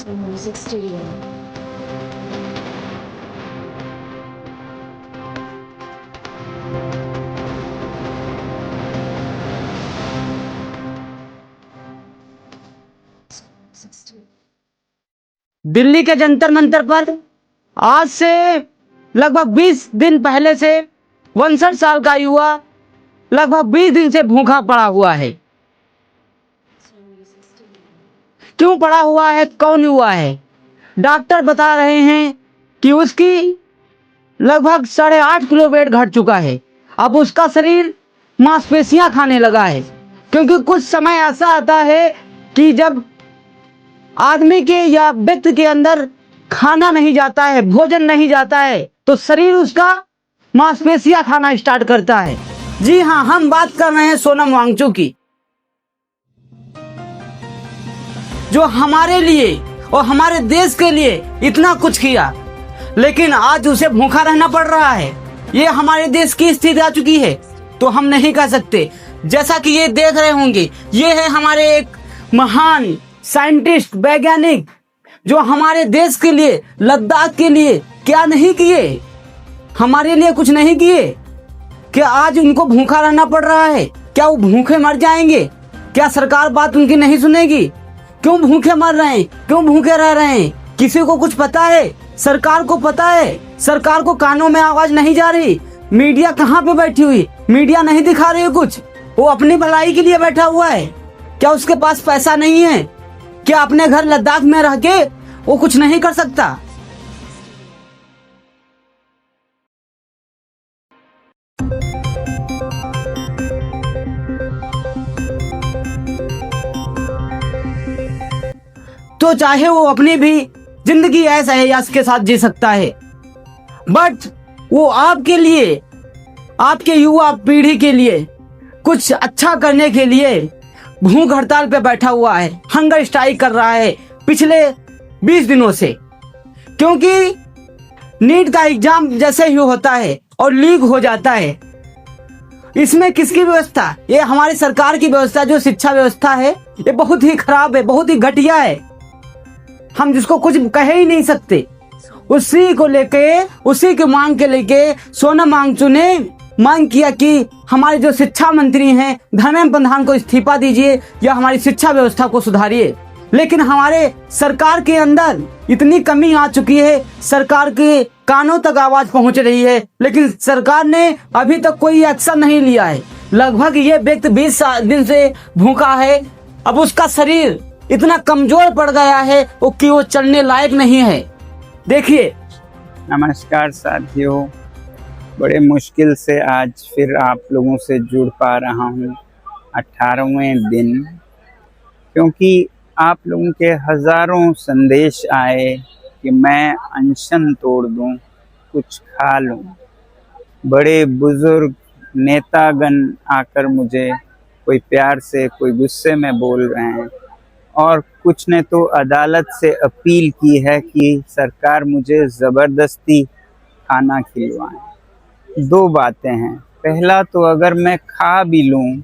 Music Studio. Delhi के जंतर मंतर पर आज से लगभग 20 दिन पहले से 59 साल का युवा लगभग 20 दिन से भूखा पड़ा हुआ है। क्यों पड़ा हुआ है, कौन हुआ है? डॉक्टर बता रहे हैं कि उसकी लगभग 8.5 किलो वेट घट चुका है। अब उसका शरीर मांसपेशियां खाने लगा है, क्योंकि कुछ समय ऐसा आता है कि जब आदमी के या व्यक्ति के अंदर खाना नहीं जाता है, भोजन नहीं जाता है, तो शरीर उसका मांसपेशियां खाना स्टार्ट करता है। जी हाँ, हम बात कर रहे हैं सोनम वांगचुक की, जो हमारे लिए और हमारे देश के लिए इतना कुछ किया, लेकिन आज उसे भूखा रहना पड़ रहा है। ये हमारे देश की स्थिति आ चुकी है, तो हम नहीं कर सकते। जैसा कि ये देख रहे होंगे, ये है हमारे एक महान साइंटिस्ट, वैज्ञानिक, जो हमारे देश के लिए, लद्दाख के लिए क्या नहीं किए, हमारे लिए कुछ नहीं किए। क्या आज उनको भूखा रहना पड़ रहा है? क्या वो भूखे मर जाएंगे? क्या सरकार बात उनकी नहीं सुनेगी? क्यों भूखे मर रहे हैं? क्यों भूखे रह रहे हैं? किसी को कुछ पता है? सरकार को पता है? सरकार को कानों में आवाज नहीं जा रही? मीडिया कहाँ पे बैठी हुई? मीडिया नहीं दिखा रही है कुछ। वो अपनी भलाई के लिए बैठा हुआ है। क्या उसके पास पैसा नहीं है? क्या अपने घर लद्दाख में रह के वो कुछ नहीं कर सकता? तो चाहे वो अपनी भी जिंदगी ऐसा ऐश के साथ जी सकता है, बट वो आपके लिए, आपके युवा पीढ़ी के लिए कुछ अच्छा करने के लिए भूख हड़ताल पे बैठा हुआ है, हंगर स्ट्राइक कर रहा है पिछले 20 दिनों से। क्योंकि नीट का एग्जाम जैसे ही होता है और लीक हो जाता है, इसमें किसकी व्यवस्था? ये हमारी सरकार की व्यवस्था, जो शिक्षा व्यवस्था है, ये बहुत ही खराब है, बहुत ही घटिया है। हम जिसको कुछ कह ही नहीं सकते। उसी को लेके, उसी की मांग के लेके सोनम वांगचुक ने मांग किया कि हमारे जो शिक्षा मंत्री हैं, धर्मेंद्र प्रधान को इस्तीफा दीजिए या हमारी शिक्षा व्यवस्था को सुधारिए। लेकिन हमारे सरकार के अंदर इतनी कमी आ चुकी है, सरकार के कानों तक आवाज पहुंच रही है, लेकिन सरकार ने अभी तक कोई एक्शन नहीं लिया है। लगभग ये व्यक्ति 20 दिन से भूखा है। अब उसका शरीर इतना कमजोर पड़ गया है कि वो चलने लायक नहीं है। देखिए। नमस्कार साथियों, बड़े मुश्किल से आज फिर आप लोगों से जुड़ पा रहा हूँ 18वें दिन, क्योंकि आप लोगों के हज़ारों संदेश आए कि मैं अनशन तोड़ दूँ, कुछ खा लूँ। बड़े बुजुर्ग नेतागण आकर मुझे कोई प्यार से, कोई गुस्से में बोल रहे हैं, और कुछ ने तो अदालत से अपील की है कि सरकार मुझे ज़बरदस्ती खाना खिलवाएं। दो बातें हैं। पहला तो अगर मैं खा भी लूं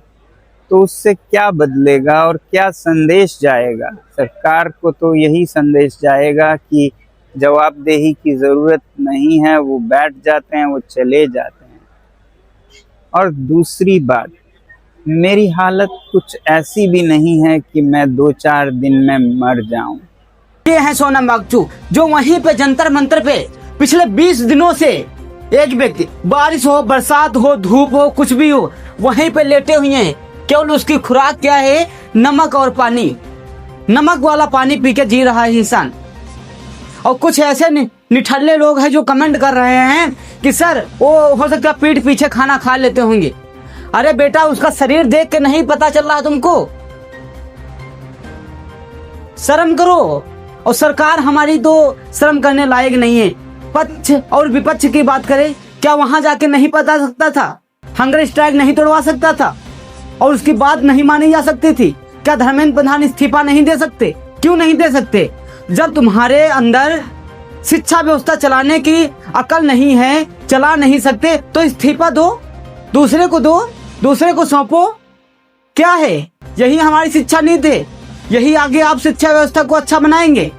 तो उससे क्या बदलेगा और क्या संदेश जाएगा? सरकार को तो यही संदेश जाएगा कि जवाबदेही की ज़रूरत नहीं है, वो बैठ जाते हैं, वो चले जाते हैं। और दूसरी बात, मेरी हालत कुछ ऐसी भी नहीं है कि मैं 2-4 दिन में मर जाऊं। ये है सोनम वांगचुक, जो वहीं पे जंतर मंतर पे पिछले 20 दिनों से एक व्यक्ति, बारिश हो, बरसात हो, धूप हो, कुछ भी हो, वहीं पे लेटे हुए हैं। केवल उसकी खुराक क्या है? नमक और पानी। नमक वाला पानी पी के जी रहा है इंसान। और कुछ ऐसे निठल्ले लोग हैं जो कमेंट कर रहे हैं कि सर वो हो सकता है पीठ पीछे खाना खा लेते होंगे। अरे बेटा, उसका शरीर देख के नहीं पता चल रहा तुमको? शर्म करो। और सरकार हमारी तो शर्म करने लायक नहीं है। पक्ष और विपक्ष की बात करें, क्या वहां जाके नहीं पता सकता था? हंगर स्ट्राइक नहीं तोड़वा सकता था? और उसकी बात नहीं मानी जा सकती थी? क्या धर्मेंद्र प्रधान इस्तीफा नहीं दे सकते? क्यों नहीं दे सकते? जब तुम्हारे अंदर शिक्षा व्यवस्था चलाने की अकल नहीं है, चला नहीं सकते, तो इस्तीफा दो, दूसरे को दो, दूसरे को सौंपो। क्या है? यही हमारी शिक्षा नीति है। यही आगे आप शिक्षा व्यवस्था को अच्छा बनाएंगे।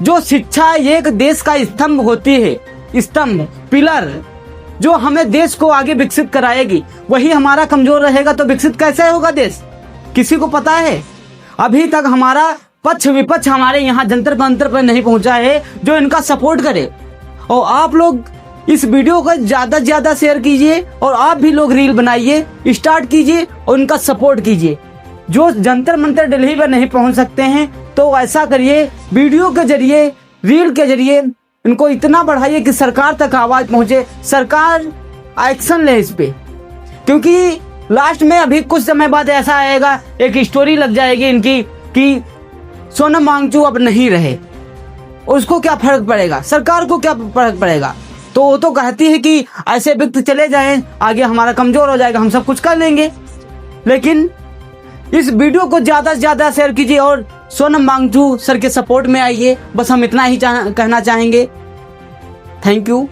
जो शिक्षा एक देश का स्तंभ होती है, स्तंभ, पिलर, जो हमें देश को आगे विकसित कराएगी, वही हमारा कमजोर रहेगा तो विकसित कैसे होगा देश? किसी को पता है? अभी तक हमारा पक्ष विपक्ष हमारे यहाँ जंतर मंतर पर नहीं पहुंचा है जो इनका सपोर्ट करे। और आप लोग इस वीडियो को ज्यादा से ज्यादा शेयर कीजिए और आप भी लोग रील बनाइए, स्टार्ट कीजिए और उनका सपोर्ट कीजिए। जो जंतर मंतर दिल्ली पर नहीं पहुंच सकते हैं तो ऐसा करिए, वीडियो के जरिए, रील के जरिए इनको इतना बढ़ाइए कि सरकार तक आवाज पहुंचे, सरकार एक्शन ले इस पे। क्योंकि लास्ट में अभी कुछ समय बाद ऐसा आएगा, एक स्टोरी लग जाएगी इनकी कि सोनम वांगचुक अब नहीं रहे। उसको क्या फर्क पड़ेगा? सरकार को क्या फर्क पड़ेगा? तो वो तो कहती है कि ऐसे व्यक्ति चले जाएं, आगे हमारा कमजोर हो जाएगा, हम सब कुछ कर लेंगे। लेकिन इस वीडियो को ज्यादा से ज्यादा शेयर कीजिए और सोनम वांगचुक सर के सपोर्ट में आइए। बस हम इतना ही कहना चाहेंगे। Thank you.